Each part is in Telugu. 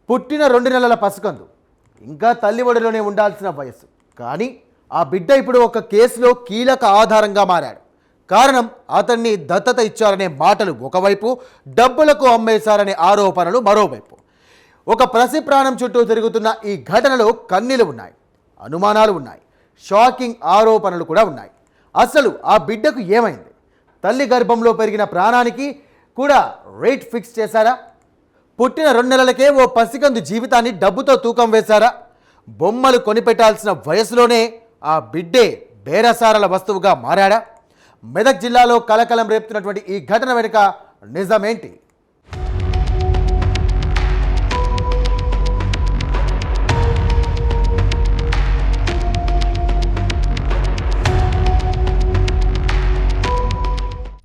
పుట్టిన 2 నెలల పసికందు ఇంకా తల్లి ఒడిలోనే ఉండాల్సిన వయసు. కానీ ఆ బిడ్డ ఇప్పుడు ఒక కేసులో కీలక ఆధారంగా మారాడు. కారణం అతన్ని దత్తత ఇచ్చారనే మాటలు ఒకవైపు, డబ్బులకు అమ్మేశారనే ఆరోపణలు మరోవైపు. ఒక పసి ప్రాణం చుట్టూ తిరుగుతున్న ఈ ఘటనలో కన్నీలు ఉన్నాయి, అనుమానాలు ఉన్నాయి, షాకింగ్ ఆరోపణలు కూడా ఉన్నాయి. అసలు ఆ బిడ్డకు ఏమైంది? తల్లి గర్భంలో పెరిగిన ప్రాణానికి కూడా రేట్ ఫిక్స్ చేశారా? పుట్టిన 2 నెలలకే ఓ పసికందు జీవితాన్ని డబ్బుతో తూకం వేశారా? బొమ్మలు కొనిపెట్టాల్సిన వయసులోనే ఆ బిడ్డే బేరసారాల వస్తువుగా మారాడా? మెదక్ జిల్లాలో కలకలం రేపుతున్నటువంటి ఈ ఘటన వెనుక నిజమేంటి?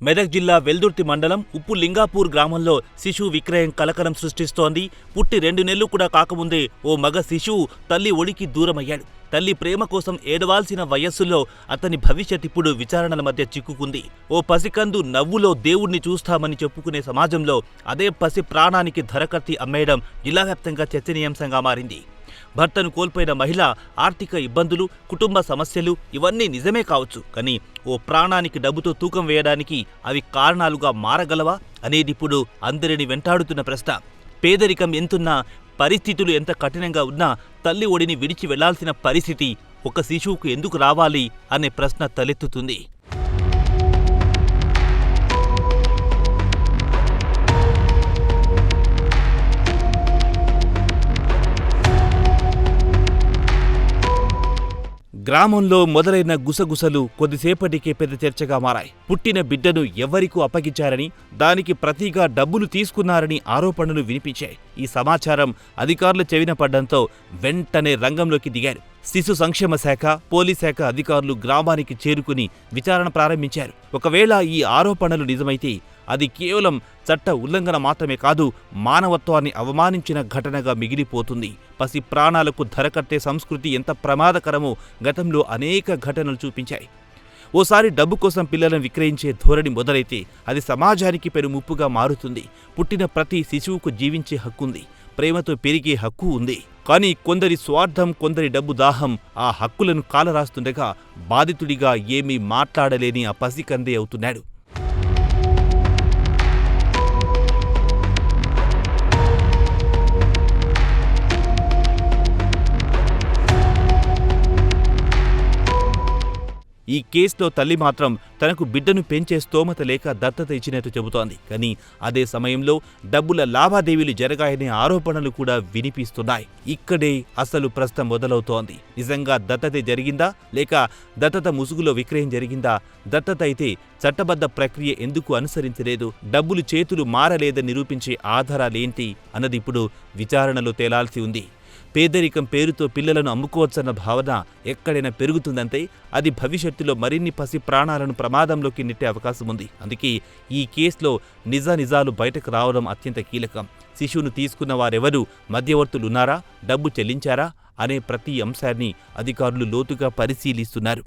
మెదక్ జిల్లా వెల్దుర్తి మండలం ఉప్పు లింగాపూర్ గ్రామంలో శిశువు విక్రయం కలకలం సృష్టిస్తోంది. పుట్టి 2 నెలలు కూడా కాకముందే ఓ మగ శిశువు తల్లి ఒడికి దూరమయ్యాడు. తల్లి ప్రేమ కోసం ఏడవాల్సిన వయస్సులో అతని భవిష్యత్ ఇప్పుడు విచారణల మధ్య చిక్కుకుంది. ఓ పసికందు నవ్వులో దేవుణ్ణి చూస్తామని చెప్పుకునే సమాజంలో అదే పసి ప్రాణానికి ధరకత్తి అమ్మేయడం జిల్లా వ్యాప్తంగా చర్చనీయాంశంగా మారింది. భర్తను కోల్పోయిన మహిళ ఆర్థిక ఇబ్బందులు, కుటుంబ సమస్యలు ఇవన్నీ నిజమే కావచ్చు. కానీ ఓ ప్రాణానికి డబ్బుతో తూకం వేయడానికి అవి కారణాలుగా మారగలవా అనేది ఇప్పుడు అందరిని వెంటాడుతున్న ప్రశ్న. పేదరికం ఎంతున్నా, పరిస్థితులు ఎంత కఠినంగా ఉన్నా తల్లి ఒడిని విడిచి వెళ్లాల్సిన పరిస్థితి ఒక శిశువుకు ఎందుకు రావాలి అనే ప్రశ్న తలెత్తుతుంది. గ్రామంలో మొదలైన గుసగుసలు కొద్దిసేపటికే పెద్ద చర్చగా మారాయి. పుట్టిన బిడ్డను ఎవరికూ అప్పగించారని, దానికి ప్రతిగా డబ్బులు తీసుకున్నారని ఆరోపణలు వినిపించాయి. ఈ సమాచారం అధికారుల చెవిన పడ్డంతో వెంటనే రంగంలోకి దిగారు. శిశు సంక్షేమ శాఖ, పోలీస్ శాఖ అధికారులు గ్రామానికి చేరుకుని విచారణ ప్రారంభించారు. ఒకవేళ ఈ ఆరోపణలు నిజమైతే అది కేవలం చట్ట ఉల్లంఘన మాత్రమే కాదు, మానవత్వాన్ని అవమానించిన ఘటనగా మిగిలిపోతుంది. పసి ప్రాణాలకు ధరకట్టే సంస్కృతి ఎంత ప్రమాదకరమో గతంలో అనేక ఘటనలు చూపించాయి. ఓసారి డబ్బు కోసం పిల్లలను విక్రయించే ధోరణి మొదలైతే అది సమాజానికి పెనుముప్పుగా మారుతుంది. పుట్టిన ప్రతి శిశువుకు జీవించే హక్కుంది, ప్రేమతో పెరిగే హక్కు ఉంది. కానీ కొందరి స్వార్థం, కొందరి డబ్బు దాహం ఆ హక్కులను కాలరాస్తుండగా బాధితుడిగా ఏమీ మాట్లాడలేని ఆ పసికందే అవుతున్నాడు. ఈ కేసులో తల్లి మాత్రం తనకు బిడ్డను పెంచే స్తోమత లేక దత్తత ఇచ్చినట్టు చెబుతోంది. కానీ అదే సమయంలో డబ్బుల లావాదేవీలు జరగాయనే ఆరోపణలు కూడా వినిపిస్తున్నాయి. ఇక్కడే అసలు ప్రశ్న మొదలవుతోంది. నిజంగా దత్తత జరిగిందా, లేక దత్తత ముసుగులో విక్రయం జరిగిందా? దత్తత అయితే చట్టబద్ధ ప్రక్రియ ఎందుకు అనుసరించలేదు? డబ్బులు చేతులు మారలేదని నిరూపించే ఆధారాలేంటి అన్నది ఇప్పుడు విచారణలో తేలాల్సి ఉంది. పేదరికం పేరుతో పిల్లలను అమ్ముకోవచ్చన్న భావన ఎక్కడైనా పెరుగుతుందంటే అది భవిష్యత్తులో మరిన్ని పసి ప్రాణాలను ప్రమాదంలోకి నెట్టే అవకాశం ఉంది. అందుకే ఈ కేసులో నిజాలు బయటకు రావడం అత్యంత కీలకం. శిశువును తీసుకున్న వారెవరు, మధ్యవర్తులున్నారా, డబ్బు చెల్లించారా అనే ప్రతి అంశాన్ని అధికారులు లోతుగా పరిశీలిస్తున్నారు.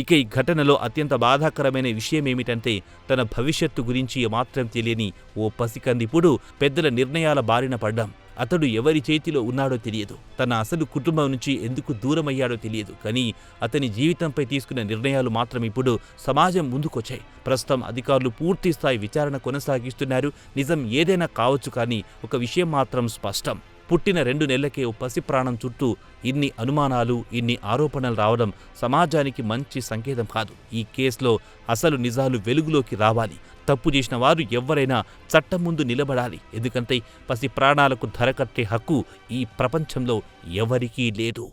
ఇక ఈ ఘటనలో అత్యంత బాధాకరమైన విషయమేమిటంటే తన భవిష్యత్తు గురించి ఏమాత్రం తెలియని ఓ పసికంది ఇప్పుడు పెద్దల నిర్ణయాల బారిన పడ్డాం. అతడు ఎవరి చేతిలో ఉన్నాడో తెలియదు, తన అసలు కుటుంబం నుంచి ఎందుకు దూరమయ్యాడో తెలియదు. కానీ అతని జీవితంపై తీసుకున్న నిర్ణయాలు మాత్రం ఇప్పుడు సమాజం ముందుకొచ్చాయి. ప్రస్తుతం అధికారులు పూర్తిస్థాయి విచారణ కొనసాగిస్తున్నారు. నిజం ఏదైనా కావచ్చు, కానీ ఒక విషయం మాత్రం స్పష్టం. పుట్టిన 2 నెలలకే ఓ పసి ప్రాణం చుట్టూ ఇన్ని అనుమానాలు, ఇన్ని ఆరోపణలు రావడం సమాజానికి మంచి సంకేతం కాదు. ఈ కేసులో అసలు నిజాలు వెలుగులోకి రావాలి. తప్పు చేసిన వారు ఎవరైనా చట్టం ముందు నిలబడాలి. ఎందుకంటే పసి ప్రాణాలకు ధరకట్టే హక్కు ఈ ప్రపంచంలో ఎవరికీ లేదు.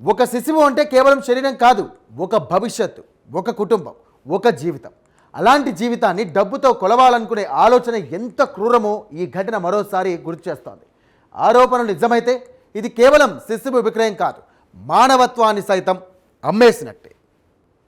ఒక శిశువు అంటే కేవలం శరీరం కాదు, ఒక భవిష్యత్తు, ఒక కుటుంబం, ఒక జీవితం. అలాంటి జీవితాన్ని డబ్బుతో కొలవాలనుకునే ఆలోచన ఎంత క్రూరమో ఈ ఘటన మరోసారి గుర్తు చేస్తోంది. ఆరోపణలు నిజమైతే ఇది కేవలం శిశువు విక్రయం కాదు, మానవత్వాన్ని సైతం అమ్మేసినట్టే.